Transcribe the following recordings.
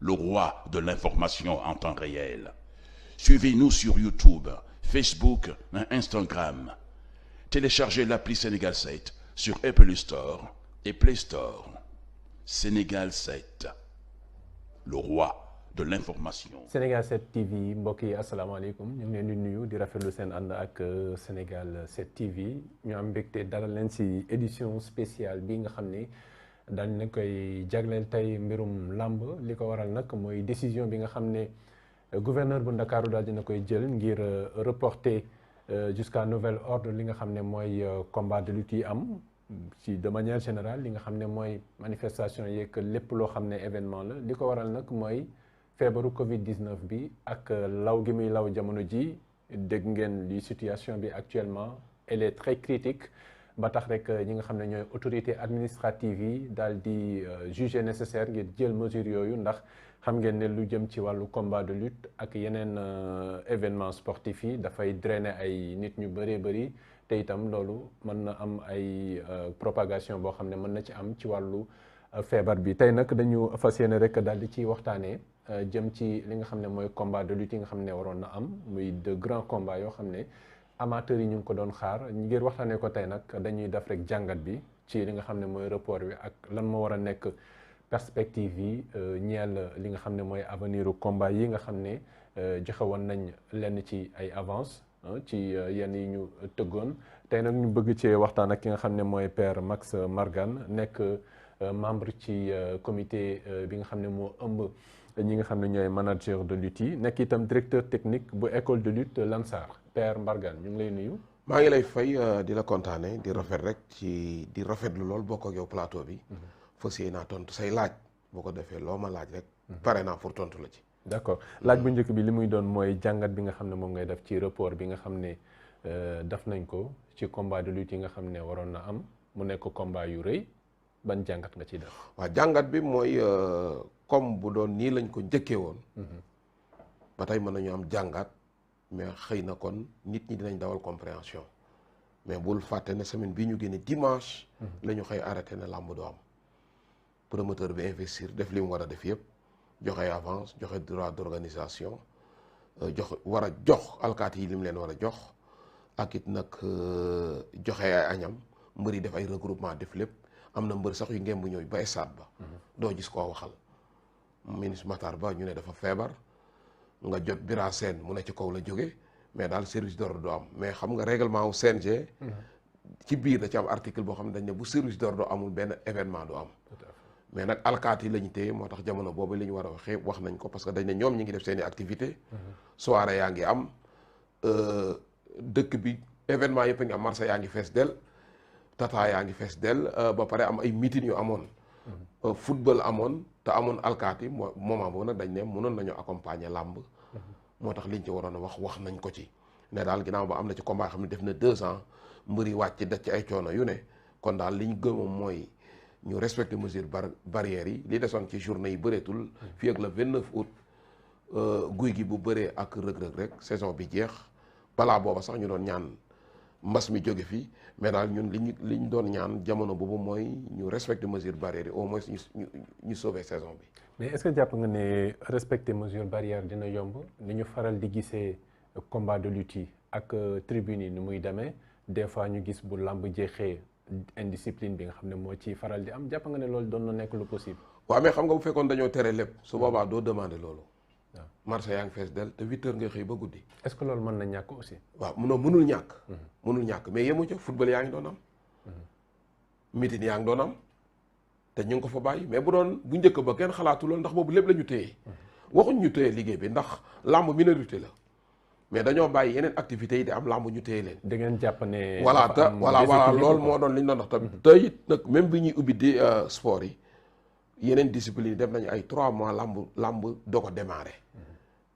le roi de l'information en temps réel. Suivez-nous sur YouTube, Facebook et Instagram. Téléchargez l'appli Sénégal 7 sur Apple Store et Play Store. Sénégal 7, le roi de l'information. Sénégal 7 TV mbokk yi asalaamaaleykum ñu ngi leen di nuyu di rafetlu seen ànd ak Sénégal 7 TV ñu am mbégte dalal leen ci édition spéciale bi nga xam ni dañ na koy jagleel tey mbirum làmb li ko waral nag mooy décision bi nga xam ne gouverneur bu Ndakaaru daal dina koy jël ngir reporter jusqu'à nouvel ordre li nga xam ne mooy combat de lutte yi am ci de manière générale li nga xam ne mooy manifestation yeeg lépp loo xam ne événement la li ko waral nag mooy feebaru Covid-19 bi ak law gi muy law jamono ji dégg ngeen li situation bi actuellement elle est très critique ba tax rek ñi nga xam ne ñooy autorité administrative yi daal di juger nécessaire ngir jël mesure yooyu ndax xam ngeen ne lu jëm ci wàllu combat de lutte ak yeneen événement sportif yi dafay drainer ay nit ñu bëree bëri te itam loolu mën na am ay propagation boo xam ne mën na ci am ci wàllu feebar bi tey nag dañu fas yéene rek daal di ci waxtaanee jëm ci li nga xam ne mooy combat de lutte yi nga xam ne waroon na am muy de grands combats yoo xam ne amateurs yi ñu ngi ko doon xaar ngir waxtaanee ko tey nag dañuy def rek jàngat bi ci li nga xam ne mooy report bi ak lan moo war a nekk perspective yi ñeel li nga xam ne mooy avenir u combat yi nga xam ne joxe woon nañ lenn ci ay avance ci yenn yi ñu tëggoon tey nag ñu bëgg cee waxtaan ak ki nga xam ne mooy père Max Mbargane nekk membre ci comité bi nga xam ne moo ëmb ñi nga xam ne ñooy manager de lutte yi nekk itam directeur technique bu école de lutte Lansar père Mbargane ñu ngi lay nuyu. maa ngi lay fay di la kontaane di rafet rek di rafetlu lool bokk ak yow plateau bi. fas yéene naa tontu say laaj boo ko defee loo ma laaj rek. pare naa pour tontu la ci. d'accord laaj bu njëkk bi li muy doon mooy jàngat bi nga xam ne moom ngay def ci report bi nga xam ne def nañ ko ci combat de lutte yi nga xam ne waroon na am mu nekk combat yu rëy ban jàngat nga ciy def. waaw jàngat bi mooy comme bu doon nii lañ ko njëkkee woon. ba tey mën nañu am jàngat mais xëy na kon nit ñi dinañ dawal compréhension mais bul fàtte ne semaine bii ñu génne dimanche. la ñu xëy arrêté ne làmb du am. promoteur bi investir def li mu war a def yëpp joxe avance joxe droit d'organisation war a jox alkaati yi li mu leen war a jox ak it nag joxe ay añam mbër yi def ay regroupement def lépp am na mbër sax yu ngeen bu ñëw ba stade ba. doo gis koo waxal. ministre Matar Ba ñu ne dafa feebar nga jot Bira Sène mu ne ci kaw la jóge mais daal service d'ordre du am mais xam nga règlement wu CNG. ci biir da ci am article boo xam ne dañ ne bu service d'ordre amul benn événement du am. mais nag alkaati yi la ñu téye moo tax jamono boobu li ñu war a waxee wax nañ ko parce que dañ ne ñoom ñi ngi def seen i activité soirée yaa ngi am dëkk bi événement yëpp a ngi am marché yaa ngi fees del tata yaa ngi fees del ba pare am ay meeting yu amoon football amoon te amoon alkaati moment boobu nag dañ ne mënoon nañu accompagner làmb moo tax liñ ci waroon a wax nañ ko ci ne daal ginnaaw ba am na ci combat xam ne def na 2 ans mbëri wàcc daj ci ay coono yu ne kon daal liñ gëmoon mooy ñu respecté mesures barrières yi li desoon ci journée yi bëreetul fii ak le 29 août guy gi bu bëree ak rëg-rëg rek saison bi jeex balaa booba sax ñu doon ñaan mbas mi jóge fii mais daal ñun liñ doon ñaan jamono boobu mooy ñu respecté mesures barrières yi au moins ñu sauver saison bi. mais est-ce que jàpp nga ne respecter mesures barrières dina yomb ni ñu faral di gisee combat de lutte yi ak tribune yi ni muy demee des fois ñu gis bu làmb jeexee indiscipline bi nga xam ne moo ci faral di am jàpp nga ne loolu doon na nekk lu possible. waaw mais xam nga bu fekkoon dañoo tere lépp su boobaa doo demander loolu. waaw marché yaa ngi fees del te 8 heures nga xëy ba guddi. est-ce que loolu mën na ñàkk aussi. waaw mënul ñàkk. mënul ñàkk mais yemu ca football yaa ngi doon am. meeting yaa ngi doon am te ñu ngi ko fa bàyyi mais bu njëkk ba kenn xalaatu loolu ndax boobu lépp la ñu téye. waxuñ ñu téye liggéey bi ndax làmb minorité la. mais dañoo bàyyi yeneen activités yi di am làmb ñu téye leen. da ngeen jàpp ne. voilà loolu moo doon li ñu doon wax tamit. te it nag même bi ñuy ubbi di sport yi yeneen discipline yi dem nañu ay 3 mois làmb doo ko démarré.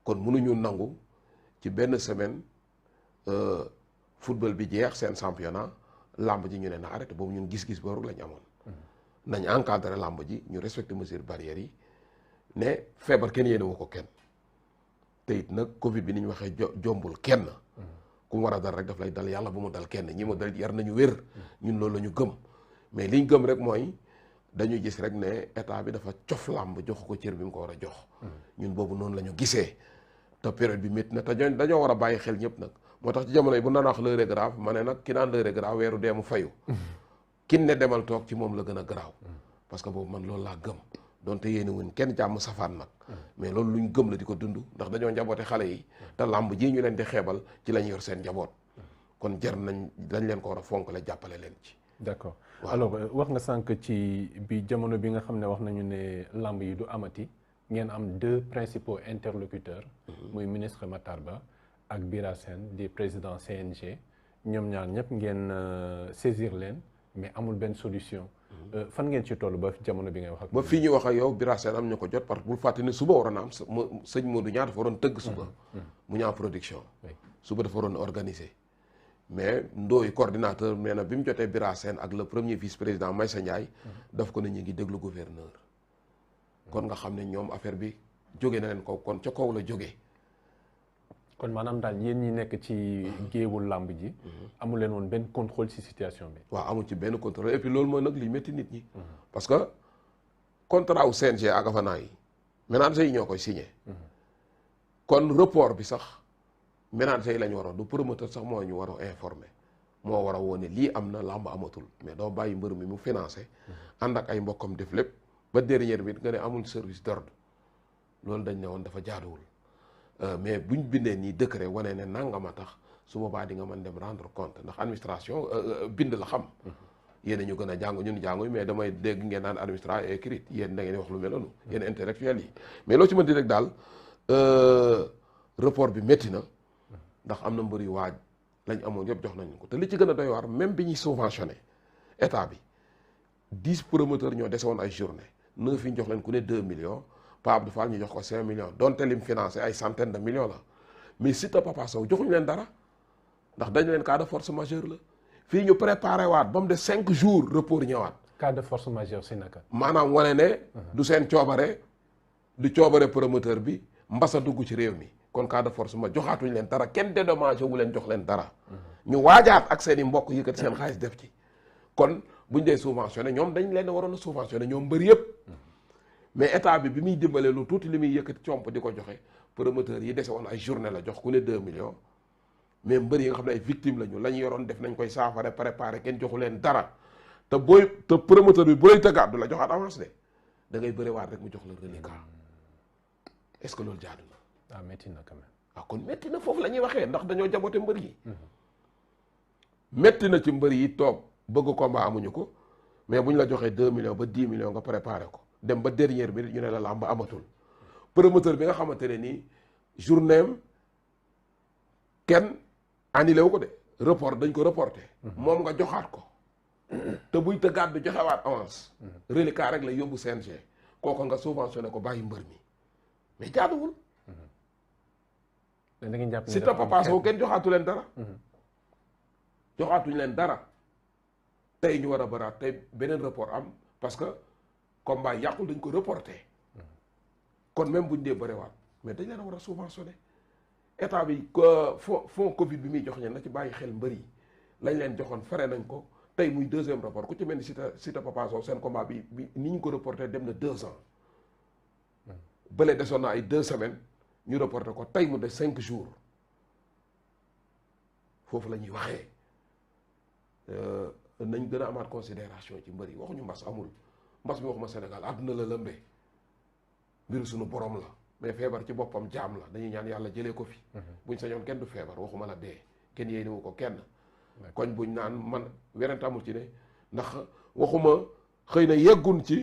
kon mënuñu nangu ci benn semaine football bi jeex seen championnat làmb ji ñu ne na arrêté boobu ñun gis-gis boobu lañ amoon. nañ encadré làmb ji ñu respecté mesures barrières yi ne feebar kenn yéene wu ko kenn. te it nag Covid bi ni ñu waxee jombul kenn. ku mu war a dal rek daf lay dal yàlla bu mu dal kenn ñi mu dal yar nañu wér. ñun loolu la ñu gëm mais liñ gëm rek mooy dañu gis rek ne état bi dafa cof làmb jox ko cër bi mu ko war a jox. ñun boobu noonu la ñu gisee. te période bi métti na te dañoo war a bàyyi xel ñëpp nag moo tax ci jamono yi bu naan wax l'heure est grave ma ne nag ki naan l'heure est grave weeru dee mu fayu. kin ne demal toog ci moom la gën a garaaw. parce que boobu man loolu laa gëm. donte yéene wuñ kenn jàmm safaan nag. mais loolu luñ gëm la di ko dund ndax dañoo njaboote xale yi. te làmb ji ñu leen di xeebal ci lañ yor seen njaboot. kon jar nañ dañ leen ko war a fonkale jàppale leen ci. d'accord alors wax nga sànq ci bi jamono bi nga xam ne wax nañu ne làmb yi du amati ngeen am deux principaux interlocuteurs. muy ministre Matar Ba ak Bira Sène di président CNG. ñoom ñaar ñëpp ngeen saisir leen mais amul benn solution. fan ngeen ci toll ba jamono bi ngay wax ak. ba fii ñuy wax ak yow Bira Sène am ñu ko jot parce que bul fàtte ne suba waroon na am sëñ Modou Niang dafa waroon tëgg suba. mu ñaaw production. suba dafa waroon organiser. mais Ndoye coordinateur nee na bi mu jotee Bira Sène ak le premier vice président Maysa Ndiaye. daf ko ne ñu ngi déglu gouverneur. kon nga xam ne ñoom affaire bi jóge na leen ko kon ca kaw la jóge. kon maanaam daal yéen ñi nekk ci géewul làmb ji. amul leen woon benn contrôle ci situation bi. waaw amul ci benn contrôle et puis loolu mooy nag li métti nit ñi. parce que contrat wu CNG ak Avana yi ménager yi ñoo koy signé. kon report bi sax ménager yi la ñu waroon du promoteur sax moo ñu war a informer moo war a wone lii am na làmb amatul mais doo bàyyi mbër mi mu financé. ànd ak ay mbokkam def lépp ba dernière bi nga ne amul service d'ordre loolu dañ ne woon dafa jaaduwul. mais buñ bindee nii décret wane ne nangama tax su boobaa di nga mën dem rendre compte ndax administration bind la xam. yéen ñu gën a jàng ñun jànguñ mais damay dégg ngeen naan administration écrite yéen da ngeen wax lu mel noonu. yéen intellectuels yi mais loo ci mën di rek daal report bi métti na ndax am na mbër yu waaj lañ amoon yëpp jox nañu ko te li ci gën a doy waar même bi ñuy subventionné état bi 10 promoteurs ñoo dese woon ay journée 9 yi ñu jox leen ku ne 2 millions. Pape Abdou Fall ñu jox ko 5 millions donte lim financé ay centaines de millions la mais Siteu Papa Sow joxuñu leen dara ndax dañu leen cas de force majeure la fii ñu préparé waat ba mu de 5 jours report ñëwaat. cas de force majeure si naka. maanaam wane ne. du seen coobare du coobare promoteur bi mbasa dugg ci réew mi kon cas de force ma joxaatuñu leen dara kenn dédommagé wu leen jox leen dara. ñu waajaat ak seen i mbokk yëkkati seen xaalis def ci kon buñ dee subventionné ñoom dañ leen waroon a subventionné ñoom mbër yëpp. mais état bi muy dimbalee lu tuuti li muy yëkkati comp di ko joxe promoteurs yi dese woon ay journée la jox ku ne 2 millions mais mbër yi nga xam ne ay victimes lañu la ñu yoroon def nañ koy saafara préparé kenn joxu leen dara te promoteur bi bu lay tëggaat du la joxaat avance de da ngay bëriwaat rek mu jox la reliquat est-ce que loolu jaadu na. ah métti na quand même. ah kon métti na foofu la ñuy waxee ndax dañoo jaboote mbër yi. métti na ci mbër yi toog bëgg combat amuñu ko mais bu ñu la joxee 2 millions ba 10 millions nga préparé ko. dem ba dernière minute ñu ne la làmb amatul promoteur bi nga xamante ne nii journéem kenn annulé wu ko de report dañ ko reporté. moom nga joxaat ko te buy tëggaat du joxewaat avance. reliquat rek la yóbbu CNG kooku nga subventionné ko bàyyi mbër mi mais jaaduwul. da ngeen jàpp ne Siteu Papa Sow kenn joxaatu leen dara. joxaatuñ leen dara tey ñu war a baraat tey beneen report am parce que. combat yàqul dañ ko reporté kon même buñ dee bëriwaat mais dañ leen a war a subventionné état bi fond Covid bi muy jox ñeen na ci bàyyi xel mbër yi lañ leen joxoon fare nañ ko tey muy deuxième rapport ku ci mel ni Siteu Papa Sow seen combat bi ni ñu ko reporté dem na 2 ans bële desoon na ay 2 semaines ñu reporté ko tey mu de 5 jours foofu la ñuy waxee nañ gën a amaat considération ci mbër yi waxuñu mbas amul mbas mi waxuma Sénégal àdduna la lëmbee mbiru suñu borom la mais feebar ci boppam jaam la dañuy ñaan yàlla jëlee ko fi. buñ sañoon kenn du feebar waxuma la dee kenn yéenewu ko kenn. koñ buñ naan man werante amul ci ne ndax waxuma xëy na yeggun ci.